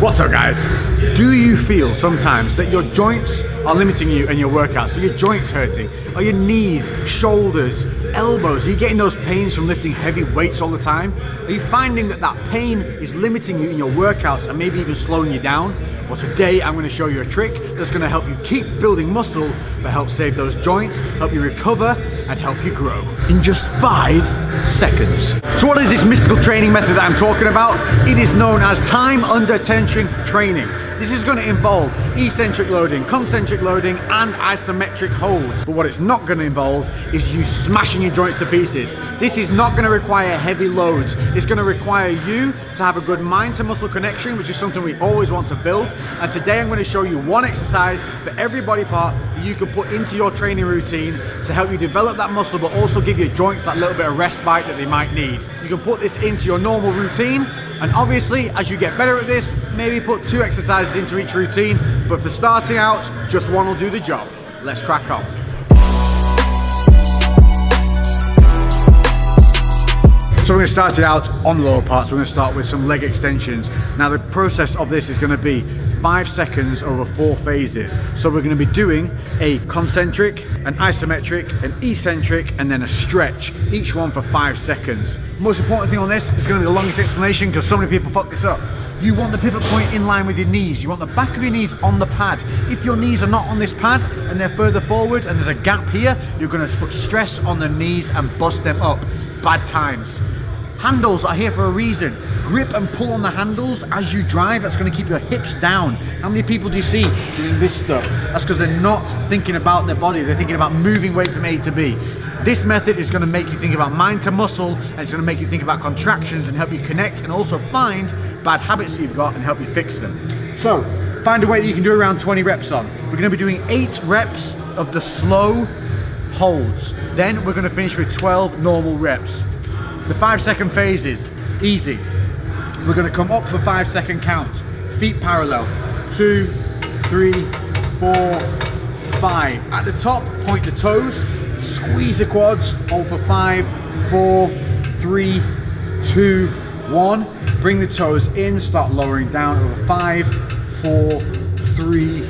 What's up, guys? Do you feel sometimes that your joints are limiting you in your workouts? So your joints hurting? Are your knees, shoulders, elbows? Are you getting those pains from lifting heavy weights all the time? Are you finding that that pain is limiting you in your workouts and maybe even slowing you down? Well, today I'm going to show you a trick that's going to help you keep building muscle, but help save those joints, help you recover, and help you grow in just 5 seconds. So what is this mystical training method that I'm talking about? It is known as time under tension training. This is going to involve eccentric loading, concentric loading, and isometric holds. But what it's not going to involve is you smashing your joints to pieces. This is not going to require heavy loads. It's going to require you to have a good mind to muscle connection, which is something we always want to build. And today I'm going to show you one exercise for every body part that you can put into your training routine to help you develop that muscle, but also give your joints that little bit of respite that they might need. You can put this into your normal routine. And obviously, as you get better at this, maybe put 2 exercises into each routine, but for starting out, just one will do the job. Let's crack on. So we're going to start it out on the lower parts. We're going to start with some leg extensions. Now the process of this is going to be 5 seconds over 4 phases. So we're going to be doing a concentric, an isometric, an eccentric, and then a stretch, each one for 5 seconds. Most important thing on this is going to be the longest explanation because so many people fuck this up. You want the pivot point in line with your knees. You want the back of your knees on the pad. If your knees are not on this pad and they're further forward and there's a gap here, you're going to put stress on the knees and bust them up. Bad times. Handles are here for a reason. Grip and pull on the handles as you drive. That's going to keep your hips down. How many people do you see doing this stuff? That's because they're not thinking about their body. They're thinking about moving weight from A to B. This method is going to make you think about mind to muscle, and it's going to make you think about contractions and help you connect and also find bad habits that you've got and help you fix them. So find a weight that you can do around 20 reps on. We're going to be doing 8 reps of the slow holds. Then we're going to finish with 12 normal reps. The 5-second phase is easy. We're going to come up for 5-second count. Feet parallel. 2, 3, 4, 5. At the top, point the toes. Squeeze the quads. Hold for 5, 4, 3, 2, 1. Bring the toes in. Start lowering down over 5, 4, 3,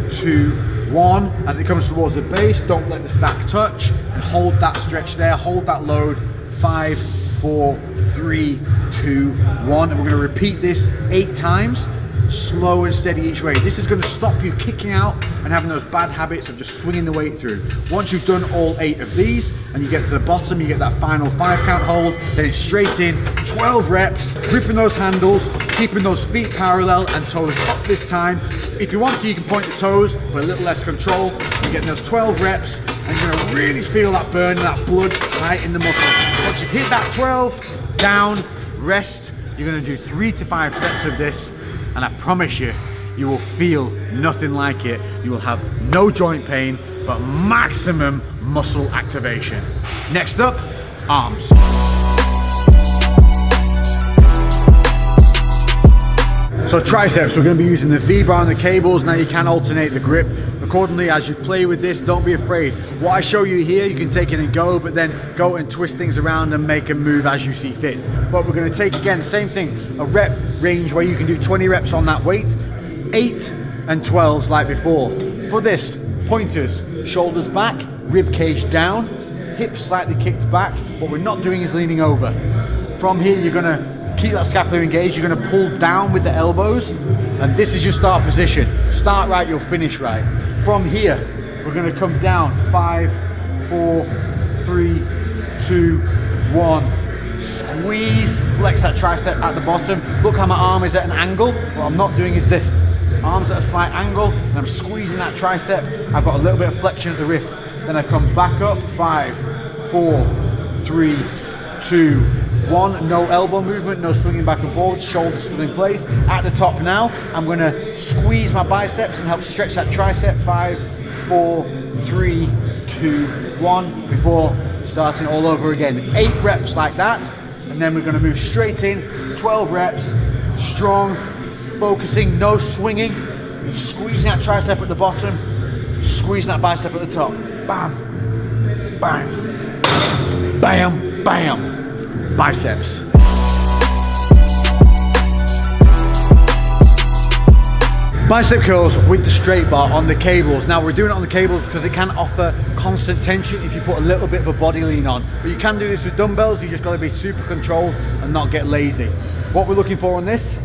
2, 1. As it comes towards the base, don't let the stack touch. And hold that stretch there. Hold that load. 5, 4, 3, 2, 1. And we're going to repeat this 8 times, slow and steady each way. This is going to stop you kicking out and having those bad habits of just swinging the weight through. Once you've done all 8 of these and you get to the bottom, you get that final 5 count hold, then it's straight in, 12 reps, gripping those handles, keeping those feet parallel and toes up this time. If you want to, you can point the toes with a little less control. You're getting those 12 reps and you're going to really feel that burn, that blood right in the muscle. Once you've hit that 12, down, rest. You're going to do 3 to 5 sets of this, and I promise you, you will feel nothing like it. You will have no joint pain, but maximum muscle activation. Next up, arms. So triceps, we're going to be using the V-bar and the cables. Now you can alternate the grip accordingly as you play with this. Don't be afraid. What I show you here, you can take it and go, but then go and twist things around and make a move as you see fit. But we're going to take, again, same thing, a rep range where you can do 20 reps on that weight, 8 and 12s like before. For this, pointers, shoulders back, rib cage down, hips slightly kicked back. What we're not doing is leaning over. From here, you're going to keep that scapula engaged. You're going to pull down with the elbows, and this is your start position. Start right, you'll finish right. From here, we're going to come down. 5, 4, 3, 2, 1. Squeeze, flex that tricep at the bottom. Look how my arm is at an angle. What I'm not doing is this. Arms at a slight angle, and I'm squeezing that tricep. I've got a little bit of flexion at the wrist. Then I come back up. 5, 4, 3, 2, 1. No elbow movement, no swinging back and forward, shoulders still in place. At the top now, I'm going to squeeze my biceps and help stretch that tricep. 5, 4, 3, 2, 1. Before starting all over again. 8 reps like that, and then we're going to move straight in. 12 reps, strong, focusing, no swinging. Squeezing that tricep at the bottom, squeezing that bicep at the top. Bam, bam, bam, bam. Biceps. Bicep curls with the straight bar on the cables. Now we're doing it on the cables because it can offer constant tension if you put a little bit of a body lean on. But you can do this with dumbbells, you just gotta be super controlled and not get lazy. What we're looking for on this,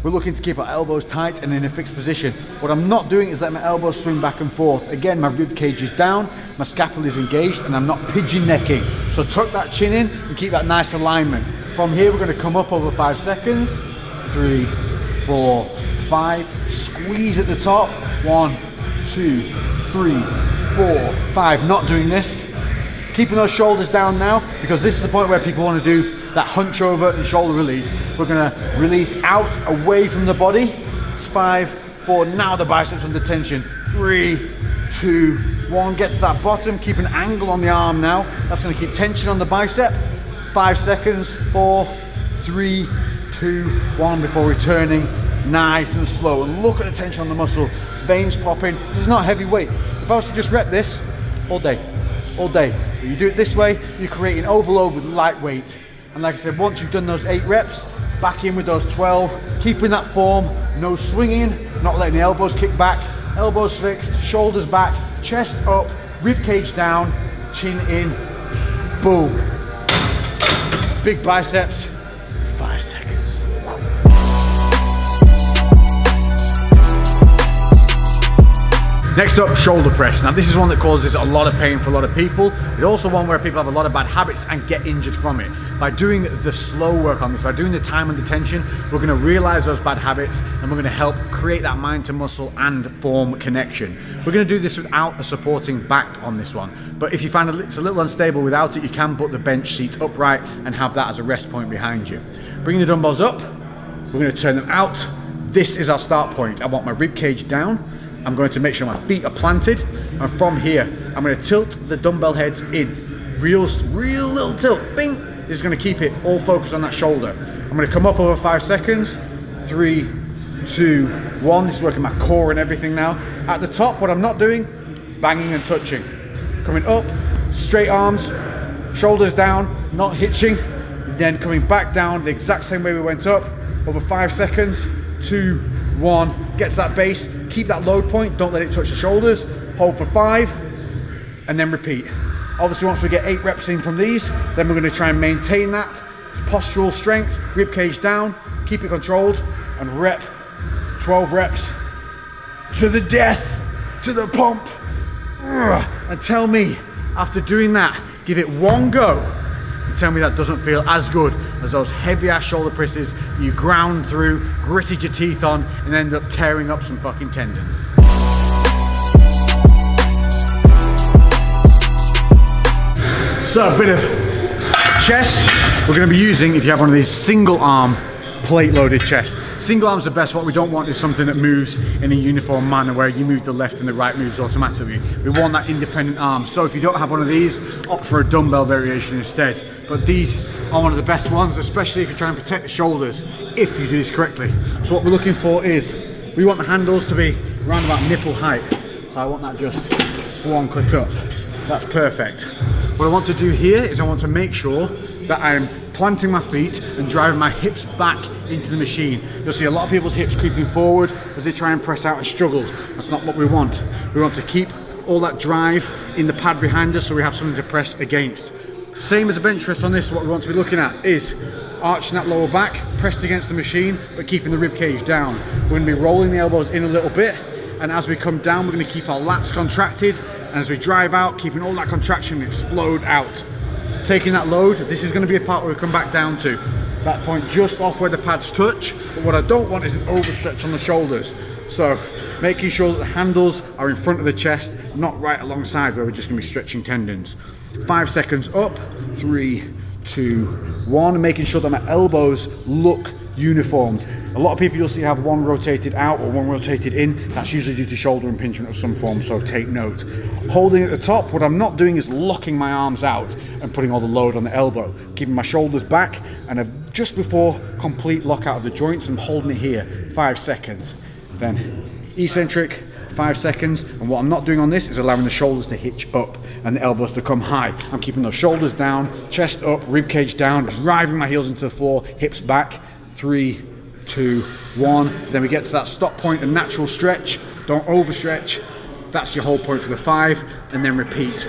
we're looking to keep our elbows tight and in a fixed position. What I'm not doing is letting my elbows swing back and forth. Again, my rib cage is down, my scapula is engaged, and I'm not pigeon necking. So tuck that chin in and keep that nice alignment. From here, we're gonna come up over 5 seconds. 3, 4, 5, squeeze at the top. 1, 2, 3, 4, 5. Not doing this. Keeping those shoulders down now, because this is the point where people want to do that hunch over and shoulder release. We're going to release out, away from the body. 5, 4, now the biceps under tension. 3, 2, 1, get to that bottom. Keep an angle on the arm now. That's going to keep tension on the bicep. 5 seconds, 4, 3, 2, 1, before returning. Nice and slow, and look at the tension on the muscle. Veins popping. This is not heavy weight. If I was to just rep this all day, but you do it this way, you're creating overload with light weight. And like I said, once you've done those 8 reps, back in with those 12, keeping that form, no swinging, not letting the elbows kick back, elbows fixed, shoulders back, chest up, rib cage down, chin in, boom. Big biceps, 5 seconds. Next up, shoulder press. Now this is one that causes a lot of pain for a lot of people. It's also one where people have a lot of bad habits and get injured from it. By doing the slow work on this, by doing the time under tension, we're gonna realize those bad habits and we're gonna help create that mind to muscle and form connection. We're gonna do this without a supporting back on this one. But if you find it's a little unstable without it, you can put the bench seat upright and have that as a rest point behind you. Bring the dumbbells up, we're gonna turn them out. This is our start point. I want my rib cage down. I'm going to make sure my feet are planted, and from here, I'm going to tilt the dumbbell heads in. Real little tilt, bing! This is going to keep it all focused on that shoulder. I'm going to come up over 5 seconds. 3, 2, 1. This is working my core and everything now. At the top, what I'm not doing, banging and touching. Coming up, straight arms, shoulders down, not hitching. Then coming back down the exact same way we went up, over 5 seconds. 2, 1, get to that base, keep that load point, don't let it touch the shoulders, hold for 5, and then repeat. Obviously once we get 8 reps in from these, then we're going to try and maintain that postural strength, rib cage down, keep it controlled, and rep 12 reps to the death, to the pump. And tell me, after doing that, give it one go, and tell me that doesn't feel as good as those heavy ass shoulder presses you ground through, gritted your teeth on, and ended up tearing up some fucking tendons. So a bit of chest. We're going to be using, if you have one of these single arm plate loaded chest. Single arm's the best. What we don't want is something that moves in a uniform manner where you move the left and the right moves automatically. We want that independent arm. So if you don't have one of these, opt for a dumbbell variation instead. But these are one of the best ones, especially if you're trying to protect the shoulders, if you do this correctly. So what we're looking for is, we want the handles to be around about nipple height. So I want that just one click up. That's perfect. What I want to do here is I want to make sure that I'm planting my feet and driving my hips back into the machine. You'll see a lot of people's hips creeping forward as they try and press out and struggle. That's not what we want. We want to keep all that drive in the pad behind us so we have something to press against. Same as a bench press on this, what we want to be looking at is arching that lower back, pressed against the machine, but keeping the rib cage down. We're going to be rolling the elbows in a little bit, and as we come down, we're going to keep our lats contracted, and as we drive out, keeping all that contraction explode out. Taking that load, this is going to be a part where we come back down to. That point just off where the pads touch, but what I don't want is an overstretch on the shoulders. So making sure that the handles are in front of the chest, not right alongside where we're just going to be stretching tendons. 5 seconds up, 3, 2, 1, making sure that my elbows look uniformed. A lot of people you'll see have one rotated out or one rotated in. That's usually due to shoulder impingement of some form, so take note. Holding at the top, what I'm not doing is locking my arms out and putting all the load on the elbow. Keeping my shoulders back, and just before complete lockout of the joints, I'm holding it here, 5 seconds. Then eccentric, 5 seconds, and what I'm not doing on this is allowing the shoulders to hitch up and the elbows to come high. I'm keeping those shoulders down, chest up, rib cage down, driving my heels into the floor, hips back. 3, 2, 1. Then we get to that stop point, a natural stretch. Don't overstretch. That's your hold point for the 5, and then repeat.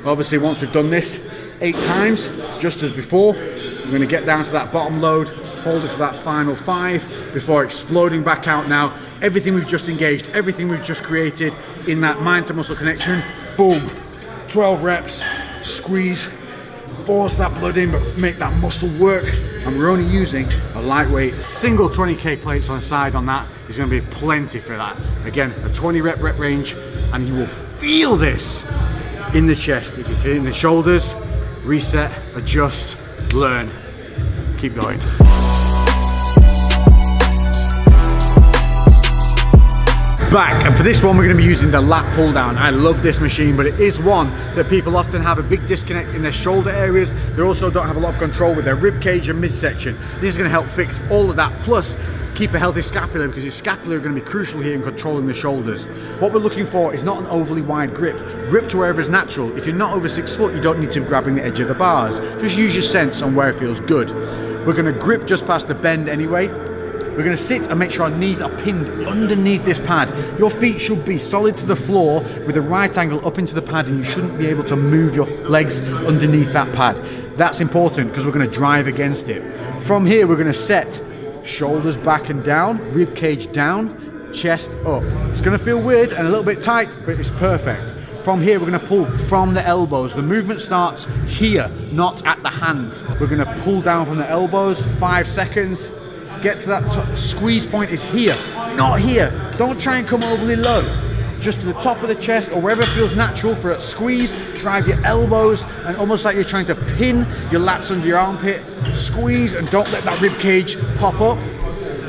Obviously, once we've done this 8 times, just as before, we're going to get down to that bottom load, hold it for that final 5 before exploding back out. Now, everything we've just engaged, everything we've just created in that mind to muscle connection, boom, 12 reps, squeeze, force that blood in, but make that muscle work. And we're only using a lightweight single 20k plates on the side. On that is going to be plenty for that. Again, a 20 rep range, and you will feel this in the chest. If you feel it in the shoulders, reset, adjust, learn, keep going. Back, and for this one we're going to be using the lat pull down. I love this machine, but it is one that people often have a big disconnect in their shoulder areas. They also don't have a lot of control with their rib cage and midsection. This is going to help fix all of that, plus keep a healthy scapula, because your scapula are going to be crucial here in controlling the shoulders. What we're looking for is not an overly wide grip. Grip to wherever is natural. If you're not over 6 foot, you don't need to be grabbing the edge of the bars. Just use your sense on where it feels good. We're going to grip just past the bend anyway. We're going to sit and make sure our knees are pinned underneath this pad. Your feet should be solid to the floor with a right angle up into the pad, and you shouldn't be able to move your legs underneath that pad. That's important because we're going to drive against it. From here, we're going to set shoulders back and down, rib cage down, chest up. It's going to feel weird and a little bit tight, but it's perfect. From here, we're going to pull from the elbows. The movement starts here, not at the hands. We're going to pull down from the elbows, 5 seconds. Get to that top. Squeeze point is here, not here. Don't try and come overly low. Just to the top of the chest or wherever it feels natural for a squeeze. Drive your elbows and almost like you're trying to pin your lats under your armpit. Squeeze and don't let that rib cage pop up.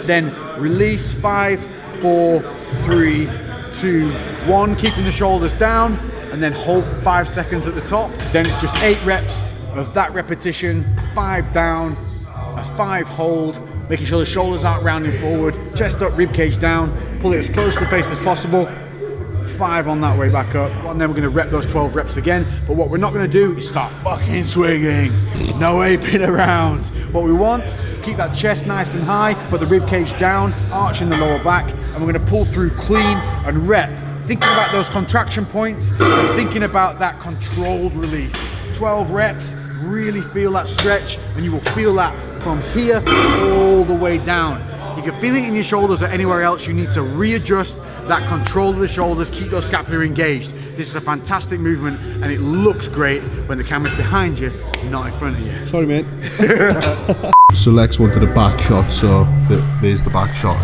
Then release. 5, 4, 3, 2, 1. Keeping the shoulders down, and then hold 5 seconds at the top. Then it's just 8 reps of that repetition. 5 down, a 5 hold. Making sure the shoulders aren't rounding forward, chest up, rib cage down, pull it as close to the face as possible. 5 on that way back up, and then we're going to rep those 12 reps again. But what we're not going to do is start fucking swinging. No aping around. What we want, keep that chest nice and high, put the rib cage down, arching the lower back, and we're going to pull through clean and rep. Thinking about those contraction points, and thinking about that controlled release. 12 reps, really feel that stretch, and you will feel that from here all the way down. If you're feeling it in your shoulders or anywhere else, you need to readjust that control of the shoulders, keep those scapula engaged. This is a fantastic movement, and it looks great when the camera's behind you, not in front of you. Sorry, mate. So Lex wanted a back shot, so there's the back shot.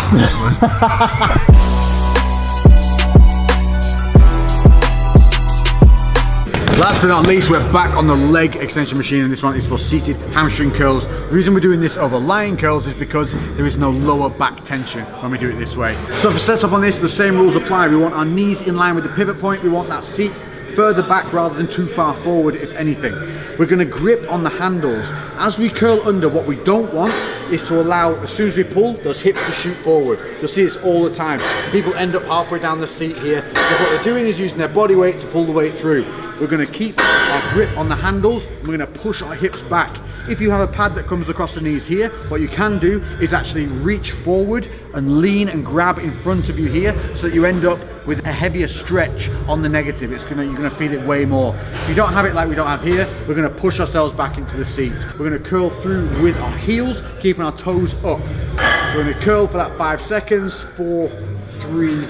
Last but not least, we're back on the leg extension machine, and this one is for seated hamstring curls. The reason we're doing this over lying curls is because there is no lower back tension when we do it this way. So for setup on this, the same rules apply. We want our knees in line with the pivot point. We want that seat further back rather than too far forward, if anything. We're going to grip on the handles. As we curl under, what we don't want is to allow, as soon as we pull, those hips to shoot forward. You'll see this all the time. People end up halfway down the seat here. What they're doing is using their body weight to pull the weight through. We're going to keep our grip on the handles. We're going to push our hips back. If you have a pad that comes across the knees here, what you can do is actually reach forward and lean and grab in front of you here, so that you end up with a heavier stretch on the negative. You're gonna feel it way more. If you don't have it like we don't have here, we're gonna push ourselves back into the seat. We're gonna curl through with our heels, keeping our toes up. So we're gonna curl for that 5 seconds. 4, 3,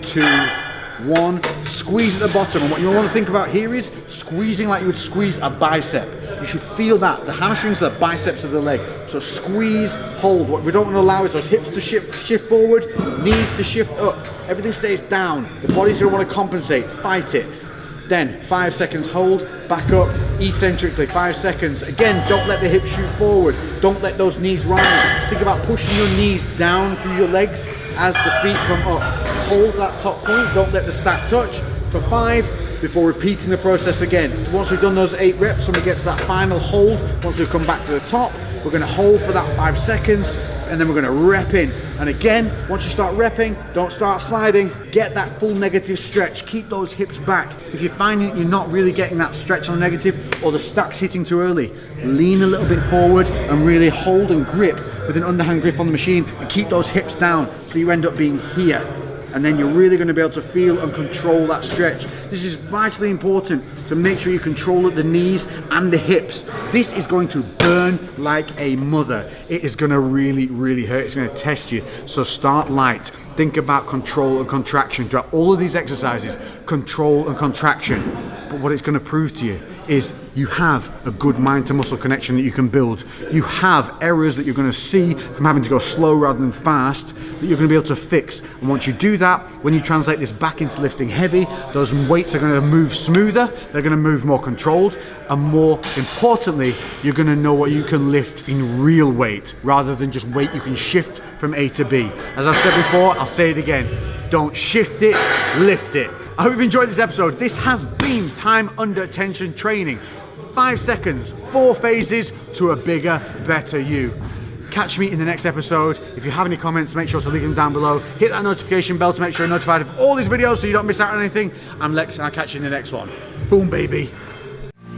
2, 1. Squeeze at the bottom, and what you want to think about here is squeezing like you would squeeze a bicep. You should feel that. The hamstrings are the biceps of the leg. So squeeze, hold. What we don't want to allow is those hips to shift forward, knees to shift up. Everything stays down. The body's going to want to compensate. Fight it. Then 5 seconds hold, back up, eccentrically, 5 seconds. Again, don't let the hips shoot forward. Don't let those knees rise. Think about pushing your knees down through your legs as the feet come up. Hold that top point, don't let the stack touch for 5 before repeating the process again. Once we've done those 8 reps, when we get to that final hold, once we come back to the top, we're going to hold for that 5 seconds, and then we're going to rep in And again, once you start repping, don't start sliding, get that full negative stretch, keep those hips back. If you're finding that you're not really getting that stretch on the negative or the stack's hitting too early, lean a little bit forward and really hold and grip with an underhand grip on the machine and keep those hips down so you end up being here. And then you're really going to be able to feel and control that stretch. This is vitally important to make sure you control at the knees and the hips. This is going to burn like a mother. It is going to really, really hurt. It's going to test you. So start light. Think about control and contraction. Throughout all of these exercises, control and contraction. But what it's going to prove to you is you have a good mind to muscle connection that you can build. You have errors that you're going to see from having to go slow rather than fast that you're going to be able to fix. And once you do that, when you translate this back into lifting heavy, those weights are going to move smoother, they're going to move more controlled, and more importantly, you're going to know what you can lift in real weight rather than just weight you can shift from A to B. As I said before, I'll say it again. Don't shift it, lift it. I hope you've enjoyed this episode. This has been time under tension training. 5 seconds, 4 phases to a bigger, better you. Catch me in the next episode. If you have any comments, make sure to leave them down below. Hit that notification bell to make sure you're notified of all these videos so you don't miss out on anything. I'm Lex and I'll catch you in the next one. Boom, baby.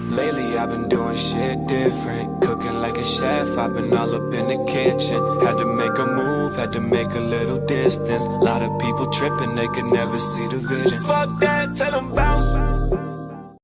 Lately I've been doing shit different, cooking like a chef, I've been all up in the kitchen. Had to make a move, had to make a little distance. Lot of people tripping, they could never see the vision. Fuck that, tell them bounce.